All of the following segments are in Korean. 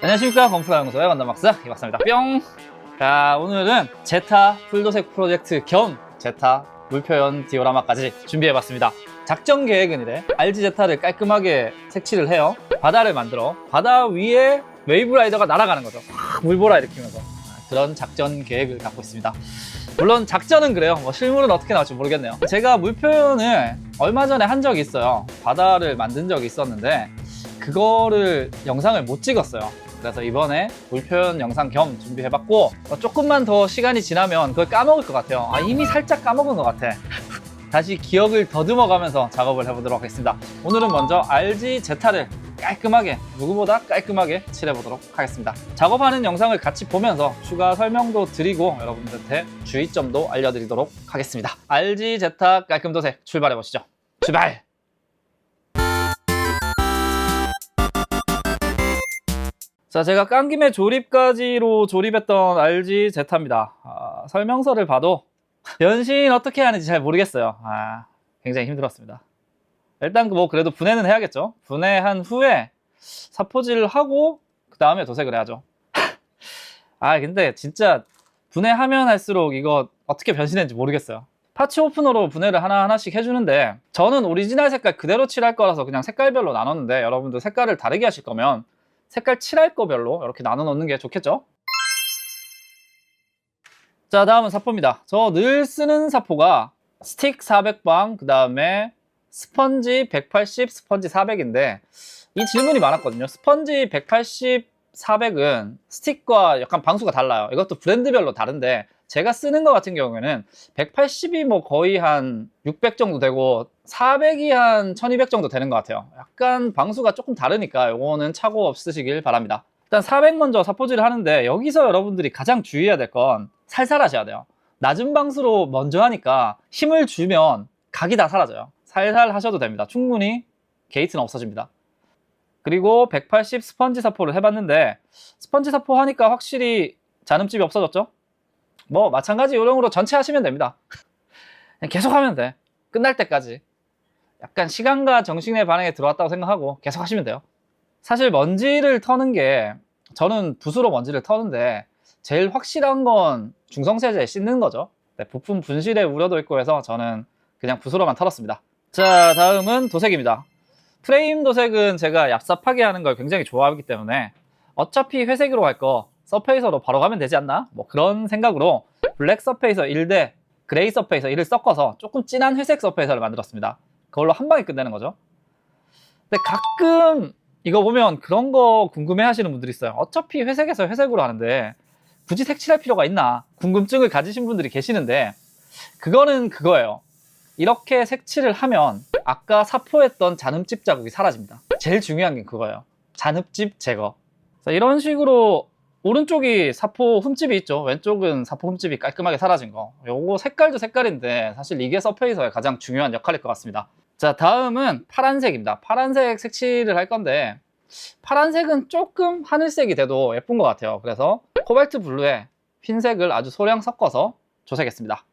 안녕하십니까, 건프라연구소의 원더박사 이박사입니다. 뿅! 자, 오늘은 제타 풀도색 프로젝트 겸 제타 물표현 디오라마까지 준비해봤습니다. 작전 계획은 이래. RG 제타를 깔끔하게 색칠을 해요. 바다를 만들어 바다 위에 웨이브라이더가 날아가는 거죠. 물보라 일으키면서. 그런 작전 계획을 갖고 있습니다. 물론 작전은 그래요. 실물은 어떻게 나올지 모르겠네요. 제가 물표현을 얼마 전에 한 적이 있어요. 바다를 만든 적이 있었는데 그거를 영상을 못 찍었어요. 그래서 이번에 물표현 영상 겸 준비해봤고, 조금만 더 시간이 지나면 그걸 까먹을 것 같아요. 이미 살짝 까먹은 것 같아. 다시 기억을 더듬어가면서 작업을 해보도록 하겠습니다. 오늘은 먼저 RG 제타를 깔끔하게, 누구보다 깔끔하게 칠해보도록 하겠습니다. 작업하는 영상을 같이 보면서 추가 설명도 드리고 여러분들한테 주의점도 알려드리도록 하겠습니다. RG 제타 깔끔도색 출발해보시죠. 출발! 자, 제가 깐 김에 조립까지로 조립했던 RG 제타입니다. 설명서를 봐도 변신 어떻게 하는지 잘 모르겠어요. 굉장히 힘들었습니다. 일단 그래도 분해는 해야겠죠. 분해한 후에 사포질을 하고 그 다음에 도색을 해야죠. 근데 진짜 분해하면 할수록 이거 어떻게 변신했는지 모르겠어요. 파츠 오프너로 분해를 하나하나씩 해주는데 저는 오리지널 색깔 그대로 칠할 거라서 그냥 색깔별로 나눴는데, 여러분들 색깔을 다르게 하실 거면 색깔 칠할 거별로 이렇게 나눠 놓는 게 좋겠죠? 자, 다음은 사포입니다. 저 늘 쓰는 사포가 스틱 400방, 그 다음에 스펀지 180, 스펀지 400인데 이 질문이 많았거든요. 스펀지 180, 400은 스틱과 약간 방수가 달라요. 이것도 브랜드별로 다른데 제가 쓰는 거 같은 경우에는 180이 거의 한 600 정도 되고 400이 한 1200 정도 되는 것 같아요. 약간 방수가 조금 다르니까 이거는 착오 없으시길 바랍니다. 일단 400 먼저 사포질을 하는데 여기서 여러분들이 가장 주의해야 될 건 살살 하셔야 돼요. 낮은 방수로 먼저 하니까 힘을 주면 각이 다 사라져요. 살살 하셔도 됩니다. 충분히 게이트는 없어집니다. 그리고 180 스펀지 사포를 해봤는데 스펀지 사포 하니까 확실히 잔음집이 없어졌죠? 마찬가지 요령으로 전체 하시면 됩니다. 그냥 계속 하면 돼. 끝날 때까지. 약간 시간과 정신의 반응에 들어왔다고 생각하고 계속 하시면 돼요. 사실 먼지를 터는 게, 저는 붓으로 먼지를 터는데 제일 확실한 건 중성세제에 씻는 거죠. 부품 분실의 우려도 있고 해서 저는 그냥 붓으로만 털었습니다. 자, 다음은 도색입니다. 프레임 도색은 제가 얍삽하게 하는 걸 굉장히 좋아하기 때문에 어차피 회색으로 갈 거 서페이서로 바로 가면 되지 않나? 그런 생각으로 블랙 서페이서 1대 그레이 서페이서 1을 섞어서 조금 진한 회색 서페이서를 만들었습니다. 그걸로 한 방에 끝내는 거죠. 근데 가끔 이거 보면 그런 거 궁금해 하시는 분들이 있어요. 어차피 회색에서 회색으로 하는데 굳이 색칠할 필요가 있나? 궁금증을 가지신 분들이 계시는데 그거는 그거예요. 이렇게 색칠을 하면 아까 사포했던 잔음집 자국이 사라집니다. 제일 중요한 게 그거예요. 잔음집 제거. 이런 식으로 오른쪽이 사포 흠집이 있죠. 왼쪽은 사포 흠집이 깔끔하게 사라진 거. 요거 색깔도 색깔인데 사실 이게 서페이서의 가장 중요한 역할일 것 같습니다. 자, 다음은 파란색입니다. 파란색 색칠을 할 건데 파란색은 조금 하늘색이 돼도 예쁜 것 같아요. 그래서 코발트 블루에 흰색을 아주 소량 섞어서 조색했습니다.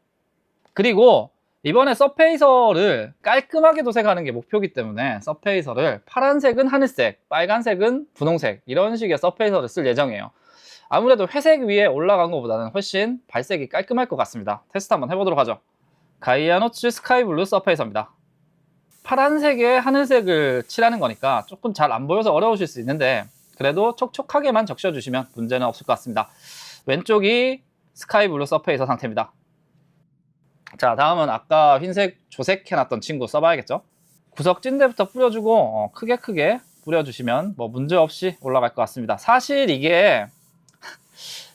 그리고 이번에 서페이서를 깔끔하게 도색하는 게 목표이기 때문에 서페이서를 파란색은 하늘색, 빨간색은 분홍색, 이런 식의 서페이서를 쓸 예정이에요. 아무래도 회색 위에 올라간 것보다는 훨씬 발색이 깔끔할 것 같습니다. 테스트 한번 해보도록 하죠. 가이아노츠 스카이블루 서페이서입니다. 파란색에 하늘색을 칠하는 거니까 조금 잘 안 보여서 어려우실 수 있는데 그래도 촉촉하게만 적셔주시면 문제는 없을 것 같습니다. 왼쪽이 스카이블루 서페이서 상태입니다. 자, 다음은 아까 흰색 조색해놨던 친구 써봐야겠죠? 구석 찐데부터 뿌려주고 크게 뿌려주시면 문제없이 올라갈 것 같습니다. 사실 이게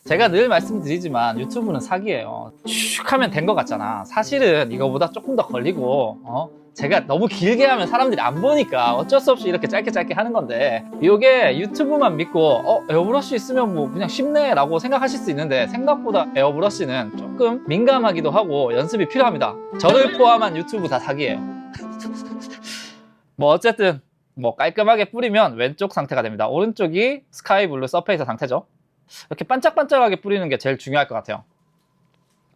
제가 늘 말씀드리지만 유튜브는 사기예요. 슉 하면 된 것 같잖아. 사실은 이거보다 조금 더 걸리고 제가 너무 길게 하면 사람들이 안 보니까 어쩔 수 없이 이렇게 짧게 하는 건데, 이게 유튜브만 믿고 에어브러쉬 있으면 그냥 쉽네 라고 생각하실 수 있는데 생각보다 에어브러쉬는 조금 민감하기도 하고 연습이 필요합니다. 저를 포함한 유튜브 다 사기예요. 어쨌든 깔끔하게 뿌리면 왼쪽 상태가 됩니다. 오른쪽이 스카이블루 서페이서 상태죠. 이렇게 반짝반짝하게 뿌리는 게 제일 중요할 것 같아요.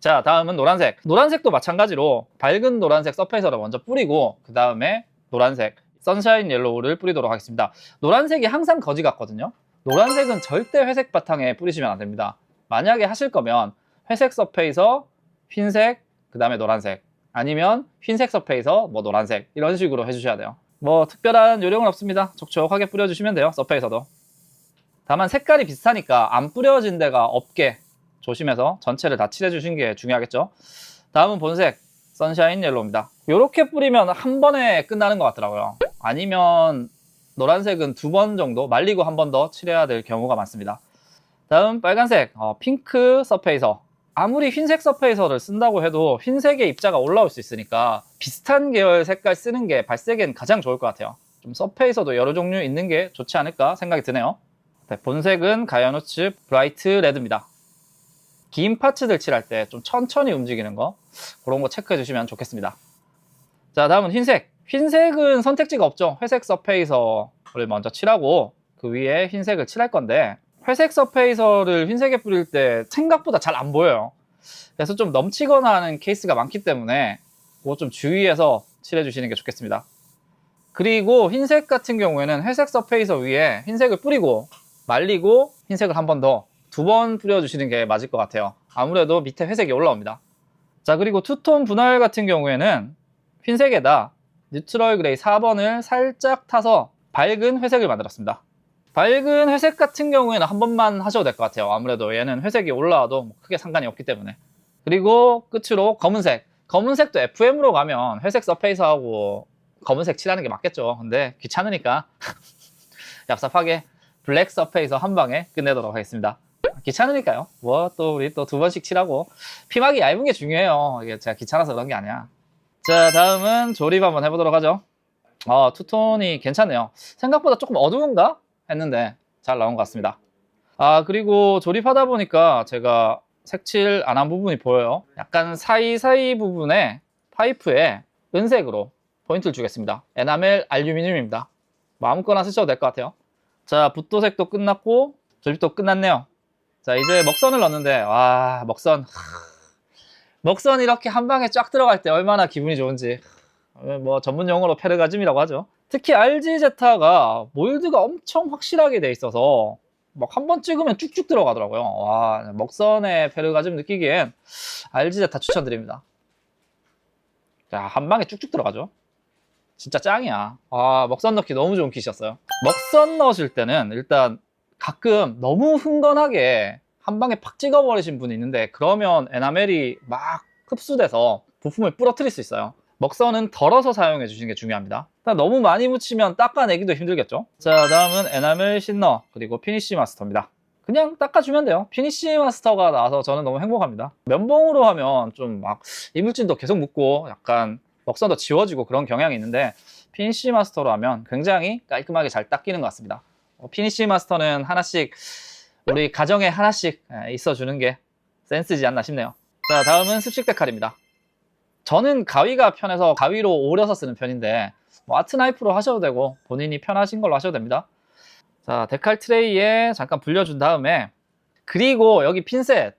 자, 다음은 노란색. 노란색도 마찬가지로 밝은 노란색 서페이서를 먼저 뿌리고 그 다음에 노란색 선샤인 옐로우를 뿌리도록 하겠습니다. 노란색이 항상 거지 같거든요. 노란색은 절대 회색 바탕에 뿌리시면 안 됩니다. 만약에 하실 거면 회색 서페이서, 흰색, 그 다음에 노란색, 아니면 흰색 서페이서, 뭐 노란색, 이런 식으로 해주셔야 돼요. 뭐 특별한 요령은 없습니다. 촉촉하게 뿌려주시면 돼요. 서페이서도. 다만 색깔이 비슷하니까 안 뿌려진 데가 없게 조심해서 전체를 다 칠해주신 게 중요하겠죠. 다음은 본색, 선샤인 옐로우입니다. 이렇게 뿌리면 한 번에 끝나는 것 같더라고요. 아니면 노란색은 2번 정도 말리고 한 번 더 칠해야 될 경우가 많습니다. 다음 빨간색, 핑크 서페이서. 아무리 흰색 서페이서를 쓴다고 해도 흰색의 입자가 올라올 수 있으니까 비슷한 계열 색깔 쓰는 게 발색엔 가장 좋을 것 같아요. 좀 서페이서도 여러 종류 있는 게 좋지 않을까 생각이 드네요. 네, 본색은 가이아노츠 브라이트 레드입니다. 긴 파츠들 칠할 때 좀 천천히 움직이는 거, 그런 거 체크해 주시면 좋겠습니다. 자, 다음은 흰색. 흰색은 선택지가 없죠. 회색 서페이서를 먼저 칠하고 그 위에 흰색을 칠할 건데, 회색 서페이서를 흰색에 뿌릴 때 생각보다 잘 안 보여요. 그래서 좀 넘치거나 하는 케이스가 많기 때문에 그거 좀 주의해서 칠해 주시는 게 좋겠습니다. 그리고 흰색 같은 경우에는 회색 서페이서 위에 흰색을 뿌리고 말리고 흰색을 한 번 더 2번 뿌려주시는 게 맞을 것 같아요. 아무래도 밑에 회색이 올라옵니다. 자, 그리고 투톤 분할 같은 경우에는 흰색에다 뉴트럴 그레이 4번을 살짝 타서 밝은 회색을 만들었습니다. 밝은 회색 같은 경우에는 한 번만 하셔도 될 것 같아요. 아무래도 얘는 회색이 올라와도 크게 상관이 없기 때문에. 그리고 끝으로 검은색. 검은색도 FM으로 가면 회색 서페이서하고 검은색 칠하는 게 맞겠죠. 근데 귀찮으니까 얍삽하게 블랙 서페이서 한 방에 끝내도록 하겠습니다. 귀찮으니까요. 뭐 또 우리 또 2번씩 칠하고 피막이 얇은 게 중요해요. 이게 제가 귀찮아서 그런 게 아니야. 자, 다음은 조립 한번 해보도록 하죠. 투톤이 괜찮네요. 생각보다 조금 어두운가 했는데 잘 나온 것 같습니다. 그리고 조립하다 보니까 제가 색칠 안 한 부분이 보여요. 약간 사이사이 부분에 파이프에 은색으로 포인트를 주겠습니다. 에나멜 알루미늄입니다. 뭐 아무거나 쓰셔도 될 것 같아요. 자, 붓도색도 끝났고 조립도 끝났네요. 자, 이제 먹선을 넣는데, 와, 먹선 이렇게 한 방에 쫙 들어갈 때 얼마나 기분이 좋은지. 뭐 전문 용어로 페르가즘이라고 하죠. 특히 RG제타가 몰드가 엄청 확실하게 돼 있어서 막 한 번 찍으면 쭉쭉 들어가더라고요. 와, 먹선의 페르가즘 느끼기엔 RG제타 추천드립니다. 자, 한 방에 쭉쭉 들어가죠. 진짜 짱이야. 먹선 넣기 너무 좋은 kit이었어요. 먹선 넣으실 때는 일단 가끔 너무 흥건하게 한 방에 팍 찍어버리신 분이 있는데, 그러면 에나멜이 막 흡수돼서 부품을 부러뜨릴 수 있어요. 먹선은 덜어서 사용해 주시는 게 중요합니다. 너무 많이 묻히면 닦아내기도 힘들겠죠. 자, 다음은 에나멜 신너 그리고 피니쉬 마스터입니다. 그냥 닦아주면 돼요. 피니쉬 마스터가 나와서 저는 너무 행복합니다. 면봉으로 하면 좀 막 이물질도 계속 묻고 약간 먹선도 지워지고 그런 경향이 있는데, 피니쉬 마스터로 하면 굉장히 깔끔하게 잘 닦이는 것 같습니다. 피니쉬 마스터는 하나씩, 우리 가정에 하나씩 있어주는 게 센스지 않나 싶네요. 자, 다음은 습식 데칼입니다. 저는 가위가 편해서 가위로 오려서 쓰는 편인데, 뭐 아트 나이프로 하셔도 되고 본인이 편하신 걸로 하셔도 됩니다. 자, 데칼 트레이에 잠깐 불려준 다음에, 그리고 여기 핀셋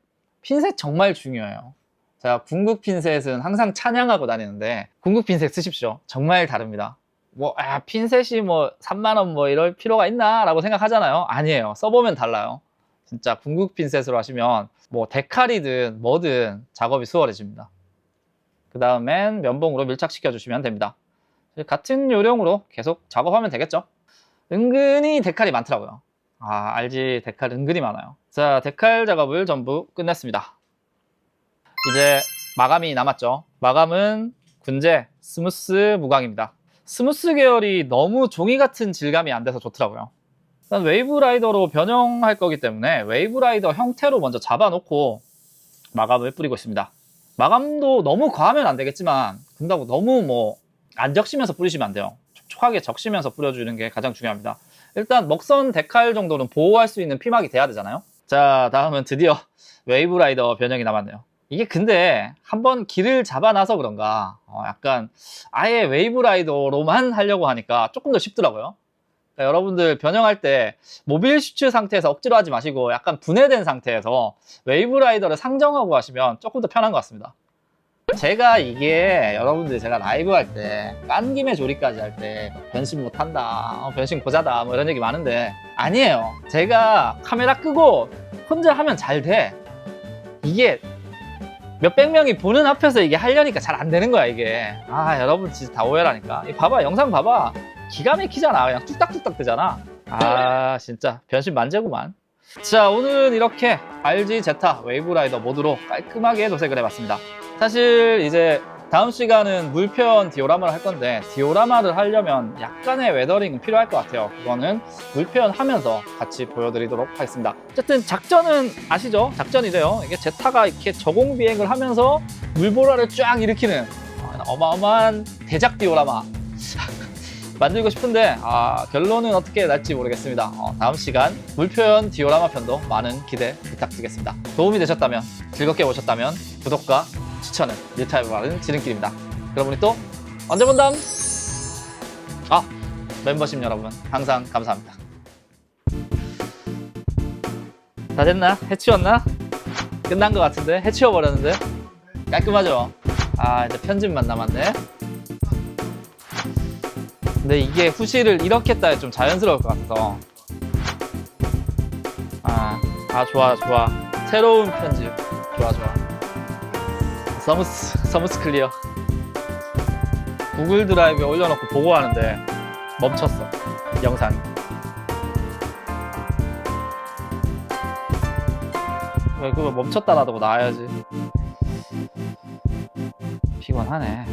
정말 중요해요. 제가 궁극 핀셋은 항상 찬양하고 다니는데 궁극 핀셋 쓰십시오. 정말 다릅니다. 핀셋이 뭐 3만원 뭐 이럴 필요가 있나 라고 생각하잖아요. 아니에요. 써보면 달라요. 진짜 궁극 핀셋으로 하시면 뭐 데칼이든 뭐든 작업이 수월해집니다. 그 다음엔 면봉으로 밀착시켜 주시면 됩니다. 같은 요령으로 계속 작업하면 되겠죠. 은근히 데칼이 많더라고요. RG 데칼 은근히 많아요. 자, 데칼 작업을 전부 끝냈습니다. 이제 마감이 남았죠. 마감은 군제 스무스 무광입니다. 스무스 계열이 너무 종이 같은 질감이 안 돼서 좋더라고요. 일단 웨이브 라이더로 변형할 거기 때문에 웨이브 라이더 형태로 먼저 잡아놓고 마감을 뿌리고 있습니다. 마감도 너무 과하면 안 되겠지만, 근다고 너무 안 적시면서 뿌리시면 안 돼요. 촉촉하게 적시면서 뿌려주는 게 가장 중요합니다. 일단 먹선 데칼 정도는 보호할 수 있는 피막이 돼야 되잖아요. 자, 다음은 드디어 웨이브 라이더 변형이 남았네요. 이게 근데 한번 길을 잡아놔서 그런가 약간 아예 웨이브 라이더로만 하려고 하니까 조금 더 쉽더라고요. 그러니까 여러분들 변형할 때 모빌 슈츠 상태에서 억지로 하지 마시고 약간 분해된 상태에서 웨이브 라이더를 상정하고 하시면 조금 더 편한 것 같습니다. 제가 이게 여러분들 제가 라이브 할 때 깐 김에 조리까지 할 때 변신 못한다, 변신 고자다 뭐 이런 얘기 많은데 아니에요. 제가 카메라 끄고 혼자 하면 잘 돼. 이게 몇백 명이 보는 앞에서 이게 하려니까 잘 안 되는 거야 이게. 아 여러분 진짜 다 오해라니까. 봐봐 영상 봐봐. 기가 막히잖아. 그냥 뚝딱뚝딱 뜨잖아. 아 진짜 변신 만재구만. 자 오늘은 이렇게 RG 제타 웨이브라이더 모드로 깔끔하게 도색을 해봤습니다. 사실 이제 다음 시간은 물편 디오라마를 할 건데 디오라마를 하려면 약간의 웨더링은 필요할 것 같아요. 그거는 물편 하면서 같이 보여드리도록 하겠습니다. 어쨌든 작전은 아시죠? 작전이 돼요. 이게 제타가 이렇게 저공 비행을 하면서 물보라를 쫙 일으키는 어마어마한 대작 디오라마 만들고 싶은데 결론은 어떻게 날지 모르겠습니다. 다음 시간 물표현 디오라마 편도 많은 기대 부탁드리겠습니다. 도움이 되셨다면 즐겁게 보셨다면 구독과 추천은 유타입을 바른 지름길입니다. 그럼 우리 또 언제 본담? 멤버십 여러분 항상 감사합니다. 다 됐나? 해치웠나? 끝난 것 같은데? 해치워버렸는데? 깔끔하죠? 이제 편집만 남았네. 근데 이게 후시를 이렇게 따야 좀 자연스러울 것 같아서 좋아 새로운 편집 좋아 서무스 클리어. 구글 드라이브에 올려놓고 보고하는데 멈췄어 영상이. 왜 그거 멈췄다라고 나와야지. 피곤하네.